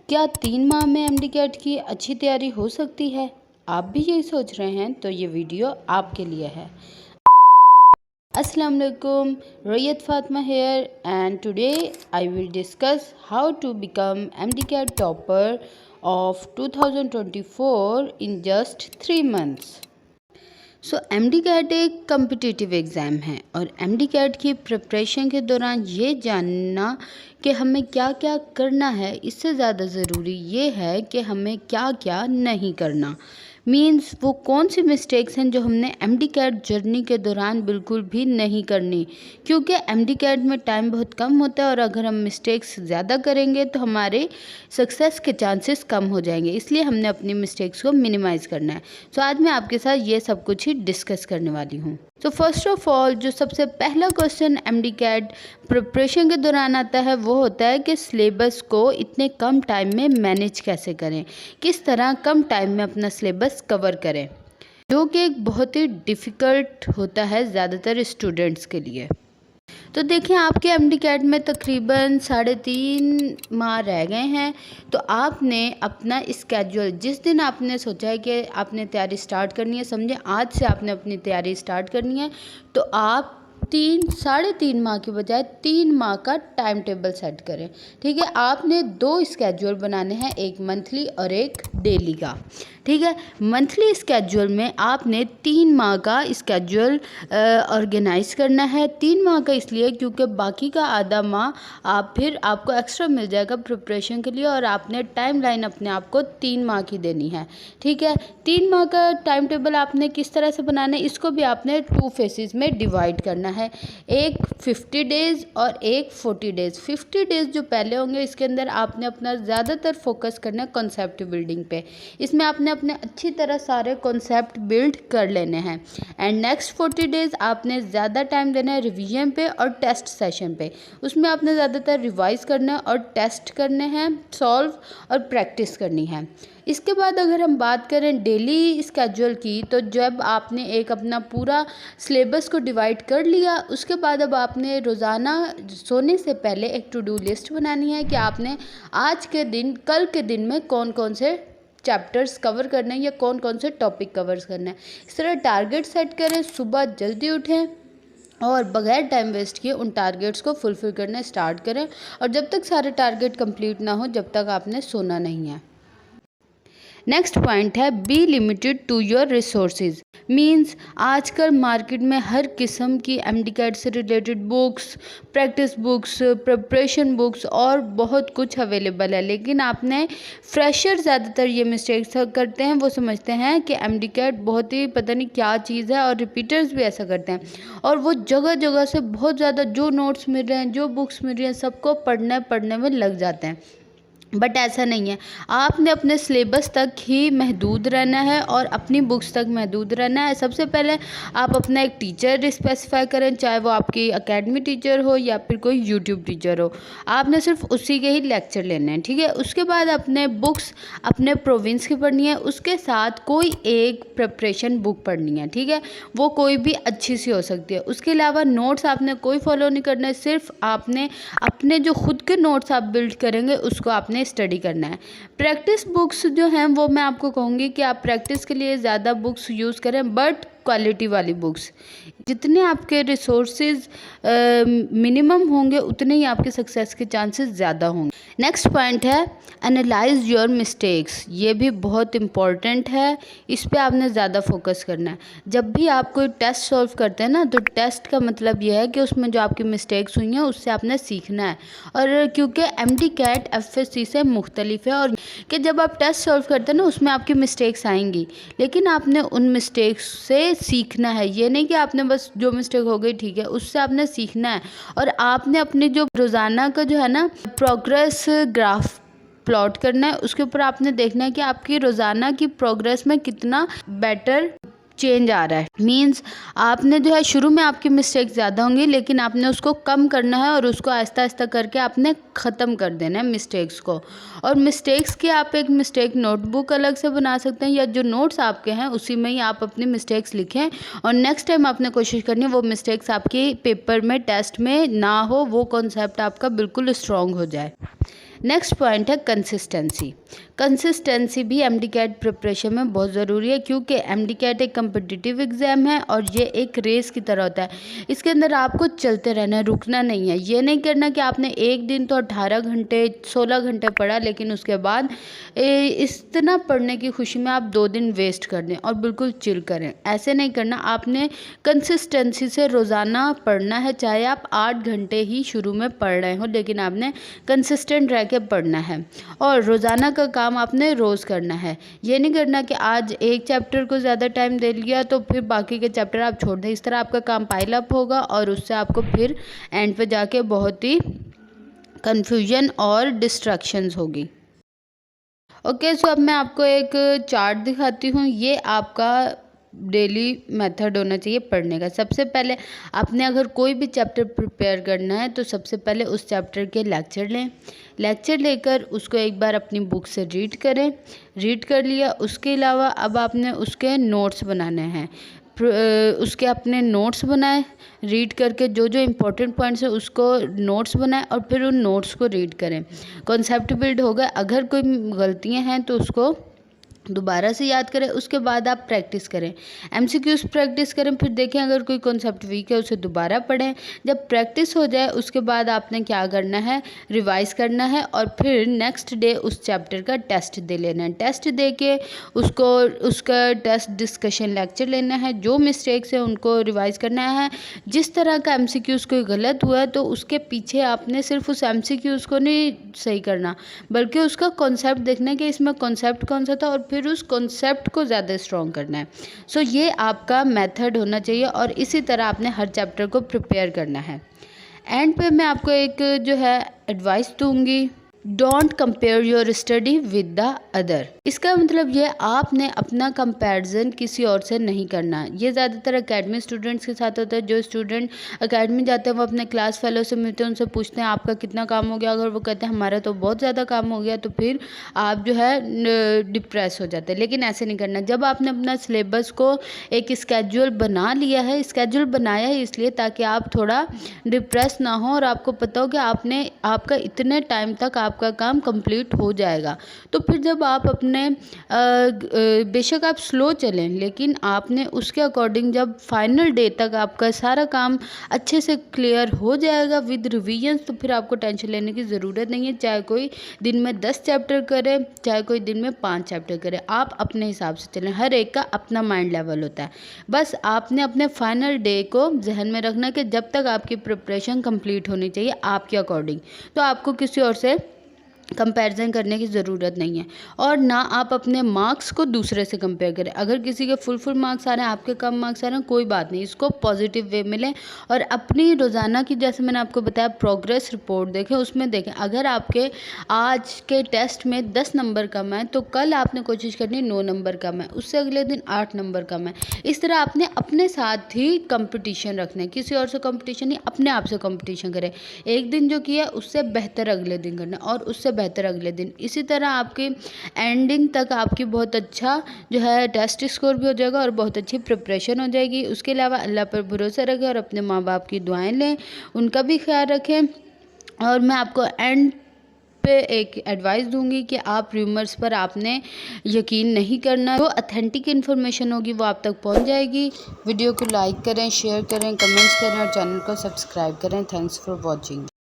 क्या 3 माह में एमडी कैट की अच्छी तैयारी हो सकती है? आप भी यही सोच रहे हैं तो ये वीडियो आपके लिए है। Assalamu alaikum, Rayat Fatma here, and today I will discuss how to become MDCAT topper of 2024 in just 3 months. MDCAT एक कम्पिटिटिव एग्ज़ाम है और MDCAT की प्रिपरेशन के दौरान ये जानना कि हमें क्या क्या करना है, इससे ज़्यादा ज़रूरी ये है कि हमें क्या क्या नहीं करना। मीन्स वो कौन सी मिस्टेक्स हैं जो हमने MDCAT जर्नी के दौरान बिल्कुल भी नहीं करनी, क्योंकि MDCAT में टाइम बहुत कम होता है और अगर हम मिस्टेक्स ज़्यादा करेंगे तो हमारे सक्सेस के चांसेस कम हो जाएंगे, इसलिए हमने अपनी मिस्टेक्स को मिनिमाइज़ करना है। आज मैं आपके साथ ये सब कुछ ही डिस्कस करने वाली हूँ। फर्स्ट ऑफ ऑल, जो सबसे पहला क्वेश्चन MDCAT प्रिपरेशन के दौरान आता है वो होता है कि सिलेबस को इतने कम टाइम में मैनेज कैसे करें, किस तरह कम टाइम में अपना सिलेबस कवर करें, जो कि एक बहुत ही डिफ़िकल्ट होता है ज़्यादातर स्टूडेंट्स के लिए। तो देखिए, आपके MDCAT में तकरीबन 3.5 माह रह गए हैं, तो आपने अपना स्केड्यूल, जिस दिन आपने सोचा है कि आपने तैयारी स्टार्ट करनी है, समझे आज से आपने अपनी तैयारी स्टार्ट करनी है, तो आप 3.5 माह के बजाय 3 माह का टाइम टेबल सेट करें। ठीक है, आपने 2 स्केड्यूल बनाने हैं, एक मंथली और एक डेली का। ठीक है, मंथली स्केड्यूल में आपने 3 माह का स्केड्यूल ऑर्गेनाइज करना है। 3 माह का इसलिए क्योंकि बाकी का आधा माह फिर आपको एक्स्ट्रा मिल जाएगा प्रिपरेशन के लिए, और आपने टाइम लाइन अपने आप को 3 माह की देनी है। ठीक है, 3 माह का टाइम टेबल आपने किस तरह से बनाना है, इसको भी आपने 2 फेजेस में डिवाइड करना है, एक 50 डेज़ और एक 40 डेज़। 50 डेज़ जो पहले होंगे, इसके अंदर आपने अपना ज़्यादातर फोकस करना है कॉन्सेप्ट बिल्डिंग पे। इसमें आपने अपने अच्छी तरह सारे कॉन्सेप्ट बिल्ड कर लेने हैं। एंड नेक्स्ट 40 डेज़ आपने ज़्यादा टाइम देना है रिवीजन पे और टेस्ट सेशन पे। उसमें आपने ज़्यादातर रिवाइज करना है और टेस्ट करने हैं, सॉल्व और प्रैक्टिस करनी है। इसके बाद अगर हम बात करें डेली स्केड्यूल की, तो जब आपने एक अपना पूरा सिलेबस को डिवाइड कर लिया, उसके बाद अब आपने रोज़ाना सोने से पहले एक टू डू लिस्ट बनानी है कि आपने आज के दिन, कल के दिन में कौन कौन से चैप्टर्स कवर करने हैं या कौन कौन से टॉपिक कवर करना है। इस तरह टारगेट सेट करें, सुबह जल्दी उठें और बगैर टाइम वेस्ट किए उन टारगेट्स को फुलफ़िल करना स्टार्ट करें, और जब तक सारे टारगेट कंप्लीट ना हो जब तक आपने सोना नहीं है। नेक्स्ट पॉइंट है be limited to your resources. Means आजकल मार्केट में हर किस्म की MDCAT से related books, practice books, preparation books और बहुत कुछ अवेलेबल है, लेकिन आपने फ्रेशर ज़्यादातर ये मिस्टेक्स करते हैं, वो समझते हैं कि MDCAT बहुत ही पता नहीं क्या चीज़ है, और रिपीटर्स भी ऐसा करते हैं, और वो जगह जगह से बहुत ज़्यादा जो नोट्स मिल रहे हैं, जो बुक्स मिल रही हैं, सबको पढ़ने में लग जाते हैं। बट ऐसा नहीं है, आपने अपने सिलेबस तक ही महदूद रहना है और अपनी बुक्स तक महदूद रहना है। सबसे पहले आप अपना एक टीचर स्पेसिफाई करें, चाहे वो आपकी एकेडमी टीचर हो या फिर कोई यूट्यूब टीचर हो, आपने सिर्फ उसी के ही लेक्चर लेने हैं। ठीक है, उसके बाद अपने बुक्स अपने प्रोविंस की पढ़नी है, उसके साथ कोई एक प्रिपरेशन बुक पढ़नी है। ठीक है, वो कोई भी अच्छी सी हो सकती है। उसके अलावा नोट्स आपने कोई फॉलो नहीं करना है, सिर्फ आपने अपने जो खुद के नोट्स आप बिल्ड करेंगे उसको आपने स्टडी करना है। प्रैक्टिस बुक्स जो हैं वो मैं आपको कहूँगी कि आप प्रैक्टिस के लिए ज़्यादा बुक्स यूज़ करें, बट क्वालिटी वाली बुक्स। जितने आपके रिसोर्सेज मिनिमम होंगे उतने ही आपके सक्सेस के चांसेस ज़्यादा होंगे। नेक्स्ट पॉइंट है एनालाइज योर मिस्टेक्स। ये भी बहुत इम्पॉर्टेंट है, इस पे आपने ज़्यादा फोकस करना है। जब भी आप कोई टेस्ट सॉल्व करते हैं ना, तो टेस्ट का मतलब यह है कि उसमें जो आपकी मिस्टेक्स हुई हैं उससे आपने सीखना है, और क्योंकि MDCAT FSC से मुख्तलिफ है, और कि जब आप टेस्ट सॉल्व करते हैं ना उसमें आपकी मिस्टेक्स आएंगी, लेकिन आपने उन मिस्टेक्स से सीखना है। ये नहीं कि आपने बस जो मिस्टेक हो गई ठीक है, उससे आपने सीखना है, और आपने अपनी जो रोज़ाना का जो है ना प्रोग्रेस ग्राफ प्लॉट करना है, उसके ऊपर आपने देखना है कि आपकी रोज़ाना की प्रोग्रेस में कितना बेटर चेंज आ रहा है। मीन्स आपने जो है शुरू में आपकी मिस्टेक ज़्यादा होंगी, लेकिन आपने उसको कम करना है और उसको आहिस्ता आहिस्ता करके आपने ख़त्म कर देना है मिस्टेक्स को। और मिस्टेक्स की आप एक मिस्टेक नोटबुक अलग से बना सकते हैं, या जो नोट्स आपके हैं उसी में ही आप अपनी मिस्टेक्स लिखें, और नेक्स्ट टाइम आपने कोशिश करनी है वो मिस्टेक्स आपकी पेपर में टेस्ट में ना हो, वो कॉन्सेप्ट आपका बिल्कुल स्ट्रॉन्ग हो जाए। नेक्स्ट पॉइंट है कंसिस्टेंसी। कंसिस्टेंसी भी एमडीकैट प्रिपरेशन में बहुत ज़रूरी है, क्योंकि एमडीकैट एक कम्पिटिटिव एग्ज़ाम है और ये एक रेस की तरह होता है। इसके अंदर आपको चलते रहना है, रुकना नहीं है। ये नहीं करना कि आपने एक दिन तो 18 घंटे 16 घंटे पढ़ा, लेकिन उसके बाद इतना पढ़ने की खुशी में आप 2 दिन वेस्ट कर दें और बिल्कुल चिल करें। ऐसे नहीं करना। आपने कंसिस्टेंसी से रोज़ाना पढ़ना है, चाहे आप 8 घंटे ही शुरू में पढ़ रहे हो, लेकिन आपने कंसिस्टेंट रह के पढ़ना है और रोज़ाना का काम आपने रोज़ करना है। ये नहीं करना कि आज एक चैप्टर को ज़्यादा टाइम दे लिया तो फिर बाकी के चैप्टर आप छोड़ दें। इस तरह आपका काम पाइल अप होगा और उससे आपको फिर एंड पे जाके बहुत ही कन्फ्यूजन और डिस्ट्रैक्शंस होगी। ओके, सो अब मैं आपको एक चार्ट दिखाती हूँ। ये आपका डेली मेथड होना चाहिए पढ़ने का। सबसे पहले आपने अगर कोई भी चैप्टर प्रिपेयर करना है तो सबसे पहले उस चैप्टर के लेक्चर लें। लेक्चर लेकर उसको एक बार अपनी बुक से रीड करें। रीड कर लिया, उसके अलावा अब आपने उसके नोट्स बनाने हैं। उसके अपने नोट्स बनाए, रीड करके जो जो इम्पोर्टेंट पॉइंट्स है उसको नोट्स बनाए और फिर उन नोट्स को रीड करें। कॉन्सेप्ट बिल्ड होगा। अगर कोई गलतियां हैं तो उसको दोबारा से याद करें। उसके बाद आप प्रैक्टिस करें, एमसीक्यूज़ प्रैक्टिस करें। फिर देखें अगर कोई कॉन्सेप्ट वीक है उसे दोबारा पढ़ें। जब प्रैक्टिस हो जाए उसके बाद आपने क्या करना है, रिवाइज करना है और फिर नेक्स्ट डे उस चैप्टर का टेस्ट दे लेना है। टेस्ट दे के उसका टेस्ट डिस्कशन लेक्चर लेना है। जो मिस्टेक्स हैं उनको रिवाइज करना है। जिस तरह का एमसीक्यूज़ कोई गलत हुआ है तो उसके पीछे आपने सिर्फ उस एमसीक्यूज़ को नहीं सही करना, बल्कि उसका कॉन्सेप्ट देखना है कि इसमें कॉन्सेप्ट कौन सा था और फिर उस कॉन्सेप्ट को ज़्यादा स्ट्रॉन्ग करना है। सो ये आपका मेथड होना चाहिए और इसी तरह आपने हर चैप्टर को प्रिपेयर करना है। एंड पे मैं आपको एक जो है एडवाइस दूंगी, don't compare your study with the other. इसका मतलब ये आपने अपना कंपैरिजन किसी और से नहीं करना। ये ज़्यादातर एकेडमी स्टूडेंट्स के साथ होता है। जो स्टूडेंट एकेडमी जाते हैं वो अपने क्लास फेलो से मिलते हैं, उनसे पूछते हैं आपका कितना काम हो गया। अगर वो कहते हैं हमारा तो बहुत ज़्यादा काम हो गया, तो फिर आप जो है डिप्रेस हो जाते हैं। लेकिन ऐसे नहीं करना। जब आपने अपना सिलेबस को एक स्केड्यूल बना लिया है, स्केड्यूल बनाया है इसलिए ताकि आप थोड़ा डिप्रेस ना हो और आपको पता हो कि आपका इतने टाइम तक आपका काम कंप्लीट हो जाएगा। तो फिर जब आप अपने बेशक आप स्लो चलें, लेकिन आपने उसके अकॉर्डिंग जब फाइनल डे तक आपका सारा काम अच्छे से क्लियर हो जाएगा विद रिवीजन्स, तो फिर आपको टेंशन लेने की ज़रूरत नहीं है। चाहे कोई दिन में 10 चैप्टर करे, चाहे कोई दिन में 5 चैप्टर करे, आप अपने हिसाब से चलें। हर एक का अपना माइंड लेवल होता है। बस आपने अपने फाइनल डे को जहन में रखना कि जब तक आपकी प्रिपरेशन कंप्लीट होनी चाहिए आपके अकॉर्डिंग, तो आपको किसी और से कंपैरिजन करने की ज़रूरत नहीं है। और ना आप अपने मार्क्स को दूसरे से कंपेयर करें। अगर किसी के फुल मार्क्स आ रहे हैं, आपके कम मार्क्स आ रहे हैं, कोई बात नहीं, इसको पॉजिटिव वे में लें और अपनी रोज़ाना की, जैसे मैंने आपको बताया, प्रोग्रेस रिपोर्ट देखें। उसमें देखें अगर आपके आज के टेस्ट में 10 नंबर कम है तो कल आपने कोशिश करनी 9 नंबर कम है, उससे अगले दिन 8 नंबर कम है। इस तरह आपने अपने साथ ही कंपटीशन रखना है, किसी और से कंपटीशन नहीं, अपने आप से कंपटीशन करें। एक दिन जो किया उससे बेहतर अगले दिन करना और उससे बेहतर अगले दिन। इसी तरह आपकी एंडिंग तक आपकी बहुत अच्छा जो है टेस्ट स्कोर भी हो जाएगा और बहुत अच्छी प्रिपरेशन हो जाएगी। उसके अलावा अल्लाह पर भरोसा रखें और अपने माँ बाप की दुआएं लें, उनका भी ख्याल रखें। और मैं आपको एंड पे एक एडवाइस दूंगी कि आप रूमर्स पर आपने यकीन नहीं करना। जो ऑथेंटिक इन्फॉर्मेशन होगी वो आप तक पहुंच जाएगी। वीडियो को लाइक करें, शेयर करें, कमेंट्स करें और चैनल को सब्सक्राइब करें। Thanks for watching.